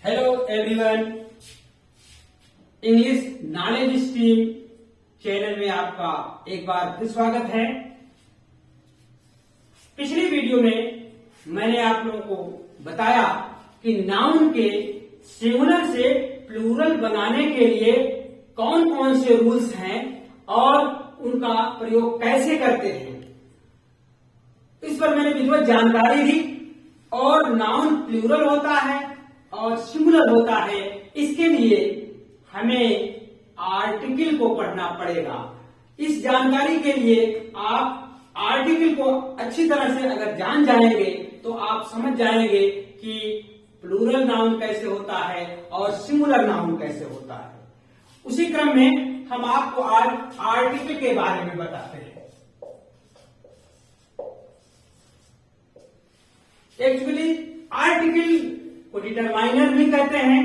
Hello everyone, English knowledge stream channel में आपका एक बार फिर स्वागत है। पिछली वीडियो में मैंने आप लोगों को बताया कि नाउन के सिंगुलर से प्लूरल बनाने के लिए कौन कौन से रूल्स हैं और उनका प्रयोग कैसे करते हैं। इस पर मैंने विधिवत जानकारी दी और नाउन प्लूरल होता है और सिंगुलर होता है, इसके लिए हमें आर्टिकल को पढ़ना पड़ेगा। इस जानकारी के लिए आप आर्टिकल को अच्छी तरह से अगर जान जाएंगे तो आप समझ जाएंगे कि प्लूरल नाउन कैसे होता है और सिंगुलर नाउन कैसे होता है। उसी क्रम में हम आपको आज आर्टिकल के बारे में बताते हैं। एक्चुअली आर्टिकल को डिटरमाइनर भी कहते हैं।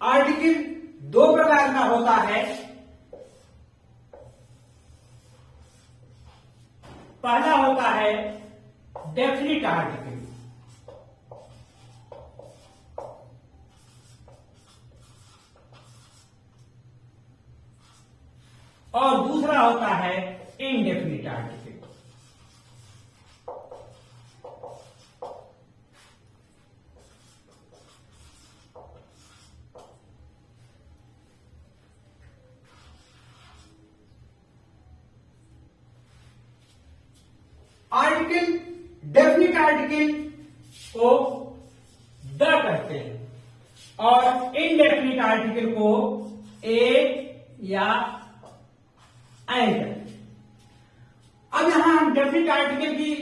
आर्टिकल दो प्रकार का होता है। पहला होता है डेफिनिट आर्टिकल और दूसरा होता है indefinite article. Article definite article को द कहते हैं और इनडेफिनिट आर्टिकल को ए या एंड। अब यहां हम डेफिनिट आर्टिकल की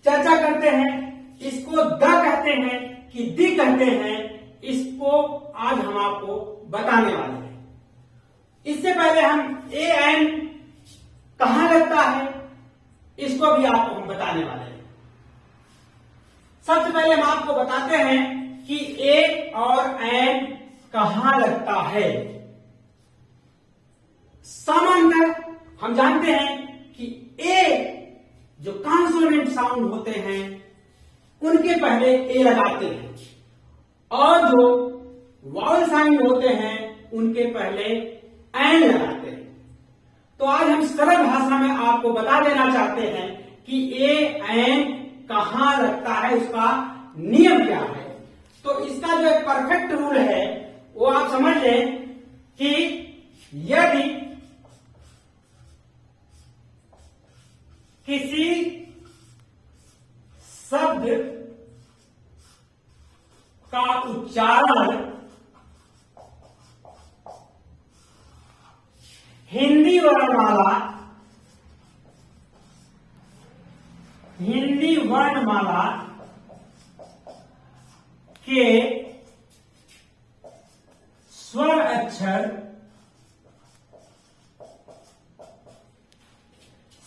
चर्चा करते हैं। इसको द कहते हैं कि दी कहते हैं, इसको आज हम आपको बताने वाले हैं। इससे पहले हम ए एंड कहां लगता है इसको भी आपको हम बताने वाले हैं। सबसे पहले हम आपको बताते हैं कि ए और एन कहां लगता है। सामान्यतः हम जानते हैं कि ए जो कॉन्सोनेंट साउंड होते हैं उनके पहले ए लगाते हैं और जो वावल साउंड होते हैं उनके पहले एन लगाते हैं। तो आज हम सरल भाषा में आपको बता देना चाहते हैं कि ए एन कहां लगता है, उसका नियम क्या है। तो इसका जो एक परफेक्ट रूल है वो आप समझ लें कि यदि किसी शब्द का उच्चारण हिंदी वर्णमाला के स्वर अक्षर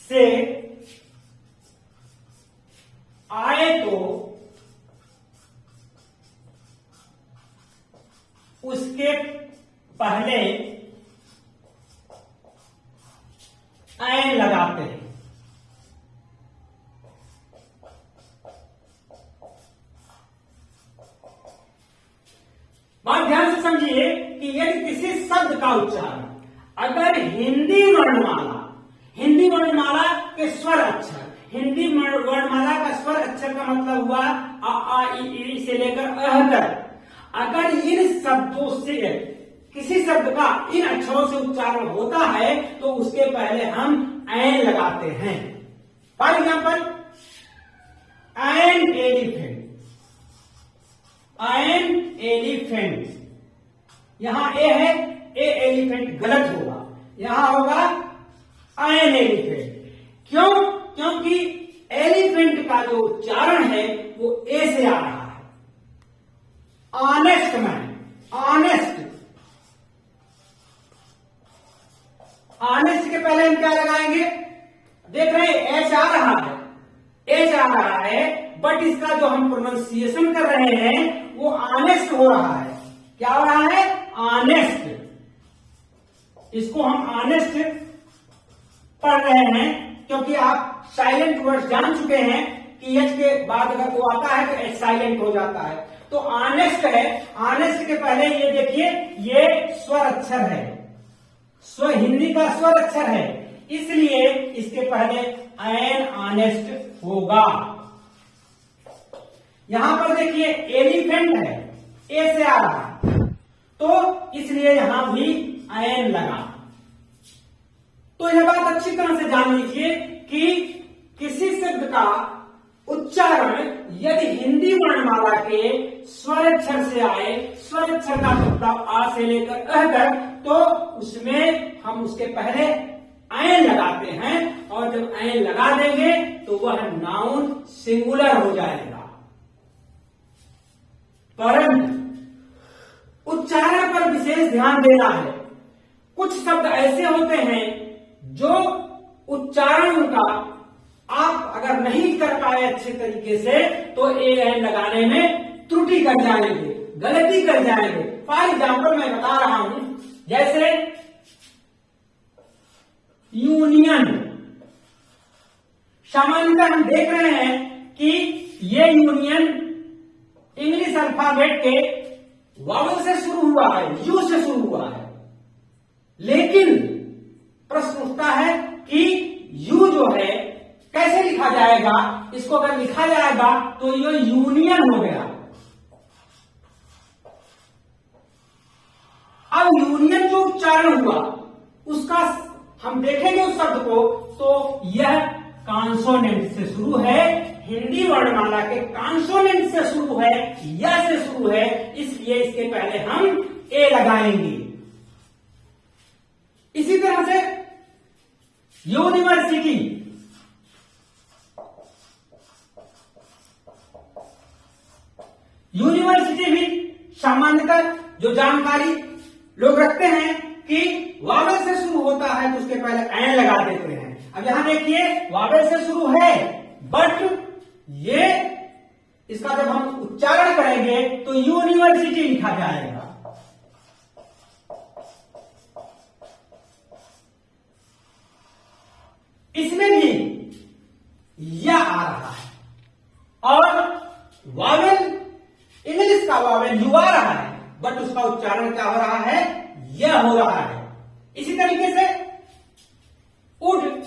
से आए तो उसके पहले एन लगाते हैं। बात ध्यान से समझिए कि यदि किसी शब्द का उच्चारण अगर हिंदी वर्णमाला के स्वर अक्षर, हिंदी वर्णमाला का स्वर अक्षर का मतलब हुआ अ आ इ से लेकर अह तक, अगर इन शब्दों से किसी शब्द का इन अक्षरों से उच्चारण होता है तो उसके पहले हम एन लगाते हैं। फॉर एग्जाम्पल एन एलिफेंट, यहां ए है, ए एलिफेंट गलत होगा, यहां होगा एन एलिफेंट। क्यों? क्योंकि एलिफेंट का जो उच्चारण है वो ए से आ रहा है। ऑनेस्ट मैन, ऑनेस्ट के पहले हम क्या लगाएंगे? देख रहे हैं एच आ रहा है, बट इसका जो हम प्रोनाउंसिएशन कर रहे हैं वो ऑनेस्ट हो रहा है। क्या हो रहा है? ऑनेस्ट। इसको हम ऑनेस्ट पढ़ रहे हैं क्योंकि आप साइलेंट वर्ड जान चुके हैं कि एच के बाद अगर वो आता है तो एच साइलेंट हो जाता है। तो ऑनेस्ट है, ऑनेस्ट के पहले ये देखिए ये स्वर अक्षर है, स्वर हिंदी का स्वर अक्षर है, इसलिए इसके पहले एन ऑनेस्ट होगा। यहां पर देखिए एलिफेंट है, ए से आ रहा है, तो इसलिए यहां भी एन लगा। तो यह बात अच्छी तरह से जान लीजिए कि किसी शब्द का उच्चारण यदि हिंदी वर्णमाला के स्वर अक्षर से आए, स्वर अक्षर का मतलब आ से लेकर अह तक, तो उसमें हम उसके पहले ऐन लगाते हैं, और जब ऐन लगा देंगे तो वह नाउन सिंगुलर हो जाएगा। परंतु उच्चारण पर विशेष ध्यान देना है। कुछ शब्द ऐसे होते हैं जो उच्चारण का आप अगर नहीं कर पाए अच्छे तरीके से तो ए एन लगाने में त्रुटि कर जाएंगे, गलती कर जाएंगे। फॉर एग्जाम्पल मैं बता रहा हूं, जैसे यूनियन, सामान्यतः हम देख रहे हैं कि ये यूनियन इंग्लिश अल्फाबेट के वावल से शुरू हुआ है, यू से शुरू हुआ है, लेकिन प्रश्न उठता है कि यू जो है कैसे लिखा जाएगा। इसको अगर लिखा जाएगा तो ये यूनियन हो गया। अब यूनियन जो उच्चारण हुआ उसका हम देखेंगे उस शब्द को, तो यह कॉन्सोनेंट से शुरू है, हिंदी वर्णमाला के कॉन्सोनेंट से शुरू है, या से शुरू है, इसलिए इसके पहले हम ए लगाएंगे। इसी तरह से यूनिवर्सिटी, यूनिवर्सिटी भी सामान्यतः जो जानकारी लोग रखते हैं कि वावल से शुरू होता है तो उसके पहले एन लगा देते हैं। अब यहां देखिए वावल से शुरू है, बट ये इसका जब हम उच्चारण करेंगे तो यूनिवर्सिटी लिखा जाएगा। इसमें भी यह आ रहा है, और वावेल इंग्लिश का वावेल यू आ रहा है, बट उसका उच्चारण क्या हो रहा है, यह हो रहा है। इसी तरीके से उड,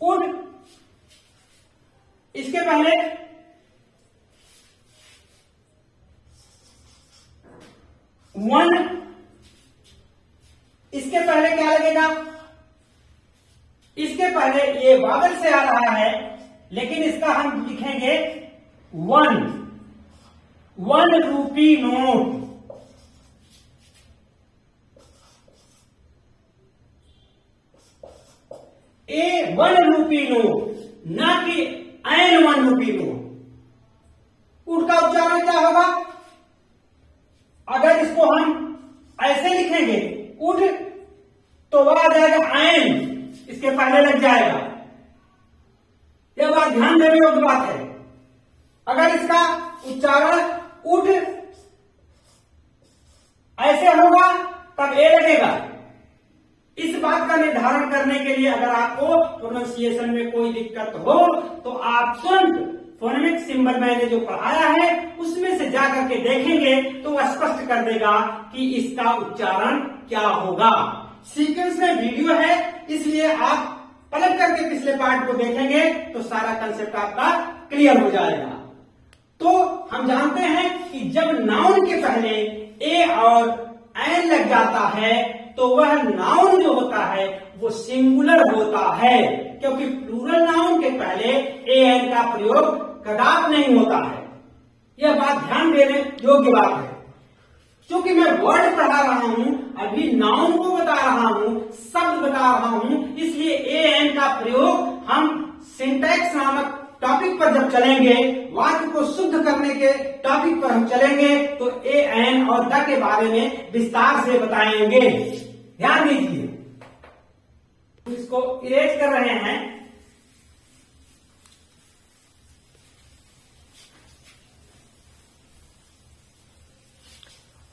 उड, इसके पहले वन, इसके पहले क्या लगेगा, इसके पहले ये वावल से आ रहा है, लेकिन इसका हम लिखेंगे वन, 1 रूपी नोट। ए 1 रूपी नोट, ना कि एन 1 रूपी नोट। उड का उच्चारण क्या होगा, अगर इसको हम ऐसे लिखेंगे उड, तो वह आ जाएगा एन, इसके पहले लग जाएगा। यह बात ध्यान देने योग्य बात है। अगर इसका उच्चारण उड ऐसे होगा तब ए लगेगा। इस बात का निर्धारण करने के लिए अगर आपको प्रोनाउंसिएशन में कोई दिक्कत हो तो आप तुरंत फोनेमिक सिंबल मैंने जो पढ़ाया है उसमें से जाकर के देखेंगे तो वह स्पष्ट कर देगा कि इसका उच्चारण क्या होगा। सीक्वेंस में वीडियो है, इसलिए आप पलट करके पिछले पार्ट को देखेंगे तो सारा कंसेप्ट आपका क्लियर हो जाएगा। तो हम जानते हैं कि जब नाउन के पहले ए और एन लग जाता है तो वह नाउन जो होता है वो सिंगुलर होता है, क्योंकि प्लूरल नाउन के पहले ए एन का प्रयोग कदाप नहीं होता है। यह बात ध्यान देने योग्य बात है। क्योंकि मैं वर्ड पढ़ा रहा हूं, अभी नाउन को बता रहा हूं, शब्द बता रहा हूं, इसलिए ए एन का प्रयोग हम सिंटैक्स नामक टॉपिक पर जब चलेंगे, वाक्य को शुद्ध करने के टॉपिक पर हम चलेंगे तो ए एन और द के बारे में विस्तार से बताएंगे। ध्यान दीजिए, इसको इरेज कर रहे हैं।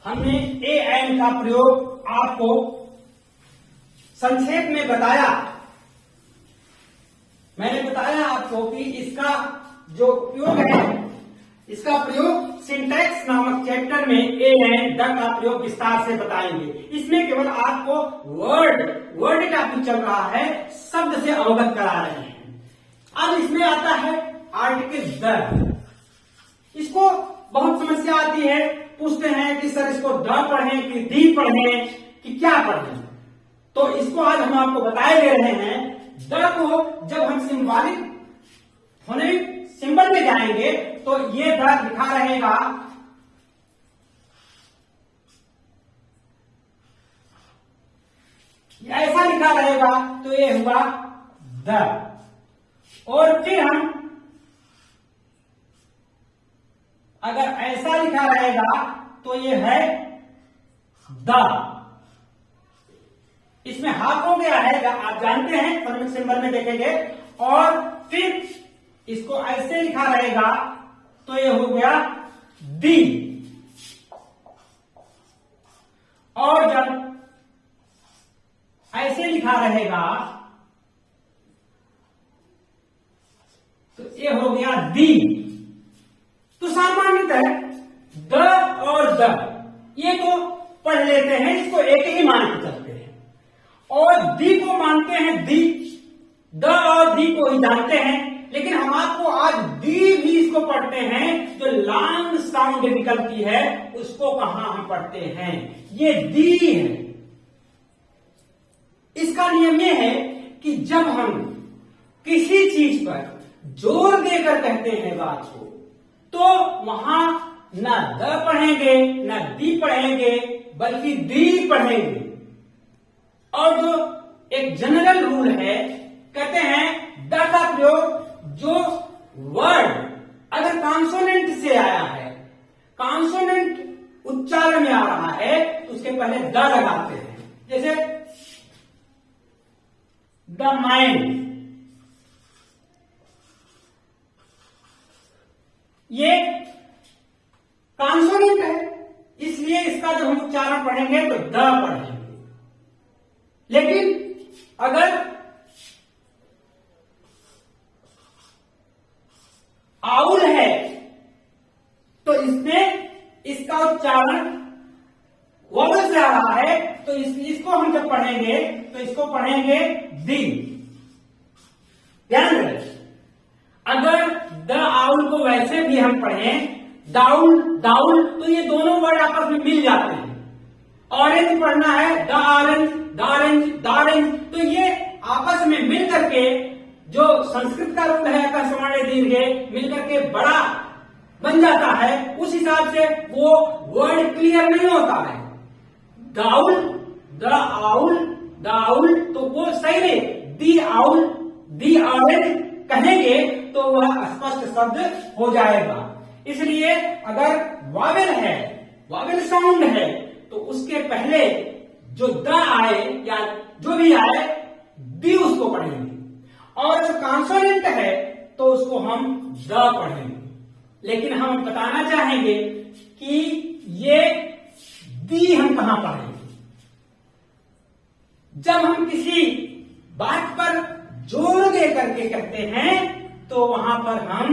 हमने ए एन का प्रयोग आपको संक्षेप में बताया, मैंने बताया आपको कि इसका जो उपयोग है, इसका प्रयोग सिंटैक्स नामक चैप्टर में ए एंड द का प्रयोग विस्तार से बताएंगे। इसमें केवल आपको वर्ड टॉपिक चल रहा है, शब्द से अवगत करा रहे हैं। अब इसमें आता है आर्टिकल द। इसको बहुत समस्या आती है, पूछते हैं कि सर इसको द पढ़ें कि दी पढ़ें कि क्या पढ़ें। तो इसको आज हम आपको बताए दे रहे हैं। द को जब हम सिंबॉलिक फोनेटिक सिंबल में जाएंगे तो ये द लिखा रहेगा ऐसा लिखा रहेगा, तो ये हुआ द। और फिर हम अगर ऐसा लिखा रहेगा तो ये है द। इसमें हाफ हो गया है, आप जानते हैं, फोनेटिक सिंबल में देखेंगे। और फिर इसको ऐसे लिखा रहेगा तो ये हो गया दी। और जब ऐसे लिखा रहेगा तो ये हो गया दी। तो सामान्यतः द और द ये तो पढ़ लेते हैं, इसको एक ही मान के चलते हैं। और दी को मानते हैं दी, द और दी को ही जानते हैं। लेकिन हम आपको आज दी भी इसको पढ़ते हैं, जो लॉन्ग साउंड निकलती है उसको कहां हम पढ़ते हैं, ये दी है। इसका नियम यह है कि जब हम किसी चीज पर जोर देकर कहते हैं बात को, तो वहां न द पढ़ेंगे न दी पढ़ेंगे, बल्कि दी पढ़ेंगे। और जो एक जनरल रूल है, कहते हैं द का प्रयोग जो वर्ड अगर कॉन्सोनेंट से आया है, कॉन्सोनेंट उच्चारण में आ रहा है, तो उसके पहले द लगाते हैं। जैसे द माइंड, ये कॉन्सोनेंट है, इसलिए इसका जब हम उच्चारण पढ़ेंगे तो द पढ़ेंगे। लेकिन अगर आउल है तो इसमें इसका उच्चारण वॉवल से आ रहा है, तो इसको हम जब पढ़ेंगे तो इसको पढ़ेंगे दी। ध्यान रखें, अगर द आउल को वैसे भी हम पढ़ें दाउल दाउल, तो ये दोनों वर्ड आपस में मिल जाते हैं। ऑरेंज पढ़ना है द ऑरेंज, दारेंज दारेंज, तो ये आपस में मिल करके, जो संस्कृत का रूप है अकर समाने दीर्घे, मिलकर के बड़ा बन जाता है। उस हिसाब से वो वर्ड क्लियर नहीं होता है। दाउल द आउल दाउल, तो वो सही नहीं, दी आउल दी ऑरेंज कहेंगे तो वह स्पष्ट शब्द हो जाएगा। इसलिए अगर वावेल है, वावेल साउंड है, तो उसके पहले जो द आए या जो भी आए, दी उसको पढ़ेंगे। और जो कॉन्सोनेंट है तो उसको हम द पढ़ेंगे। लेकिन हम बताना चाहेंगे कि ये दी हम कहां पढ़ेंगे। जब हम किसी बात पर जोर दे करके कहते हैं तो वहां पर हम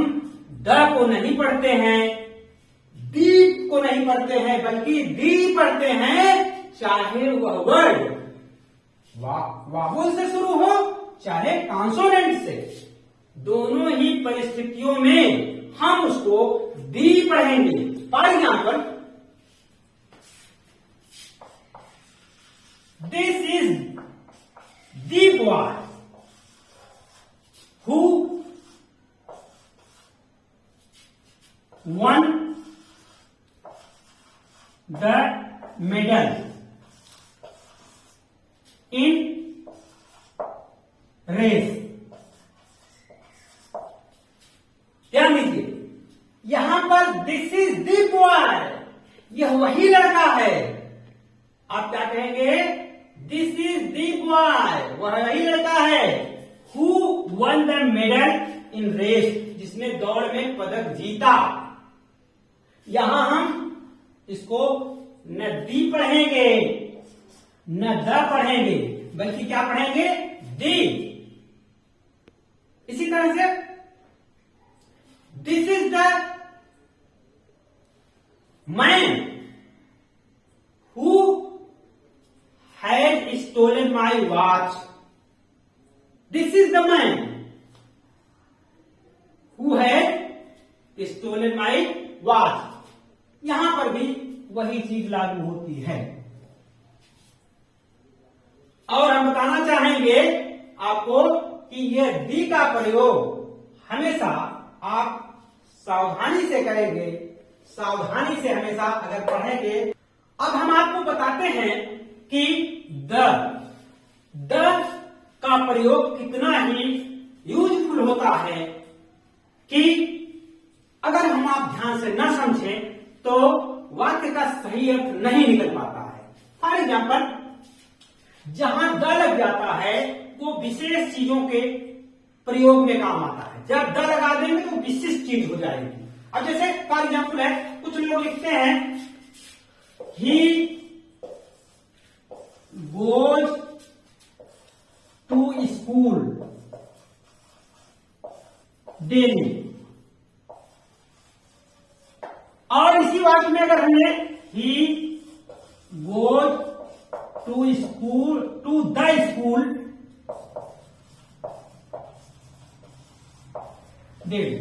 द को नहीं पढ़ते हैं, दी को नहीं पढ़ते हैं, बल्कि दी पढ़ते हैं। चाहे वह वर्ड वावल से शुरू हो चाहे कॉन्सोनेंट से, दोनों ही परिस्थितियों में हम उसको दी पढ़ेंगे। For example, this is the boy who won the medal in race। ध्यान दीजिए, यहां पर दिस इज दी बॉय, यह वही लड़का है। आप क्या कहेंगे, दिस इज दी बॉय, वही लड़का है। Who won the medal in race, जिसने दौड़ में पदक जीता। यहां हम इसको न दी पढ़ेंगे न द पढ़ेंगे, बल्कि क्या पढ़ेंगे, दी। इसी तरह से this is the man who had stolen my watch. This is the man who had stolen my watch. यहां पर भी वही चीज लागू होती है। और हम बताना चाहेंगे आपको कि यह दी का प्रयोग हमेशा आप सावधानी से करेंगे, सावधानी से हमेशा अगर पढ़ेंगे। अब हम आपको बताते हैं कि द का प्रयोग कितना ही यूजफुल होता है कि अगर हम आप ध्यान से न समझें तो वाक्य का सही अर्थ नहीं निकल पाता है। फॉर एग्जाम्पल, जहां द लग जाता है वो विशेष चीजों के प्रयोग में काम आता है। जब द लगा देंगे तो विशिष्ट चीज हो जाएगी। अब जैसे फॉर एग्जाम्पल है, कुछ लोग लिखते हैं he goes to school daily. और इसी वाक्य में अगर हमने he goes to school to the school daily,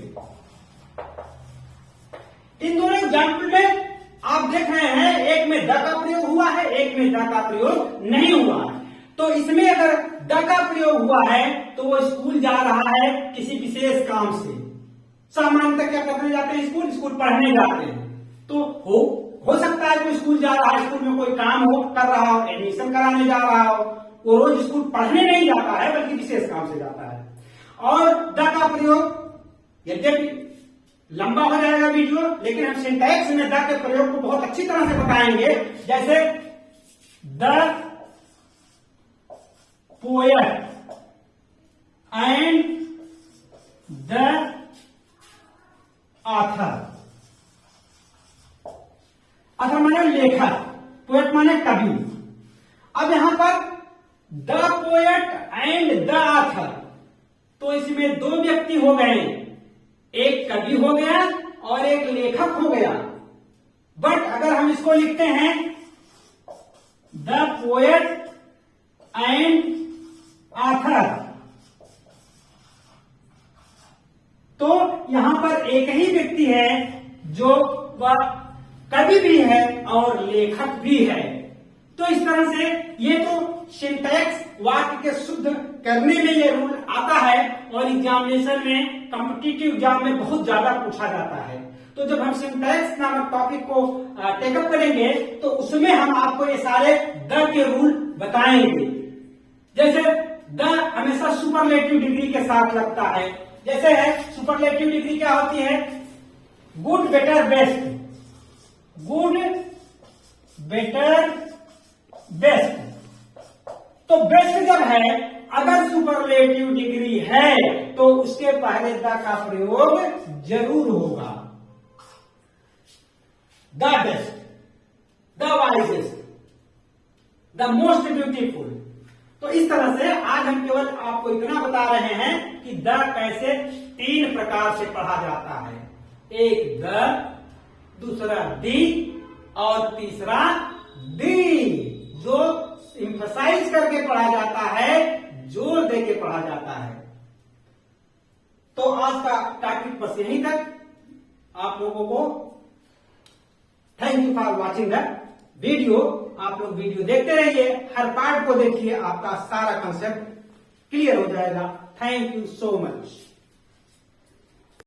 इन दोनों एग्जाम्पल में आप देख रहे हैं एक में द का प्रयोग हुआ है, एक में द का प्रयोग नहीं हुआ है। तो इसमें अगर द का प्रयोग हुआ है तो वो स्कूल जा रहा है किसी विशेष काम से। सामान्यतः क्या करने जाते हैं, स्कूल पढ़ने जाते हैं। तो हो सकता है कोई स्कूल जा रहा है, स्कूल में कोई काम हो कर रहा हो, एडमिशन कराने जा रहा हो, वो रोज स्कूल पढ़ने नहीं जाता है बल्कि विशेष काम से जाता है। और द का प्रयोग यद्यपि लंबा हो जाएगा वीडियो, लेकिन हम सिंटैक्स में द के प्रयोग को बहुत अच्छी तरह से बताएंगे। जैसे the poet and the author. Author माने लेखक, पोएट माने कवि। अब यहां पर the poet and the author, तो इसमें दो व्यक्ति हो गए, एक कवि हो गया और एक लेखक हो गया। बट अगर हम इसको लिखते हैं द पोएट एंड ऑथर, तो यहां पर एक ही व्यक्ति है जो वह कवि भी है और लेखक भी है। तो इस तरह से ये तो सिंटैक्स वाक्य के शुद्ध करने में ये रूल आता है और एग्जामिनेशन में, कॉम्पिटिटिव एग्जाम में बहुत ज्यादा पूछा जाता है। तो जब हम सिंटैक्स नामक टॉपिक को टेकअप करेंगे तो उसमें हम आपको ये सारे द के रूल बताएंगे। जैसे द हमेशा सुपरलेटिव डिग्री के साथ लगता है। जैसे है सुपरलेटिव डिग्री क्या होती है, good, better, best. Good, better, best. तो बेस्ट जब है, अगर सुपरलेटिव डिग्री है तो उसके पहले द का प्रयोग जरूर होगा। The best, the wisest, the most beautiful. तो इस तरह से आज हम केवल आपको इतना बता रहे हैं कि द कैसे तीन प्रकार से पढ़ा जाता है। एक द, दूसरा दी और तीसरा दी, जो एम्फसाइज करके पढ़ा जाता है, जोर दे के पढ़ा जाता है। तो आज का टॉपिक बस यहीं तक। आप लोगों को thank you for watching the video. आप लोग वीडियो देखते रहिए, हर पार्ट को देखिए, आपका सारा कंसेप्ट क्लियर हो जाएगा। Thank you so much.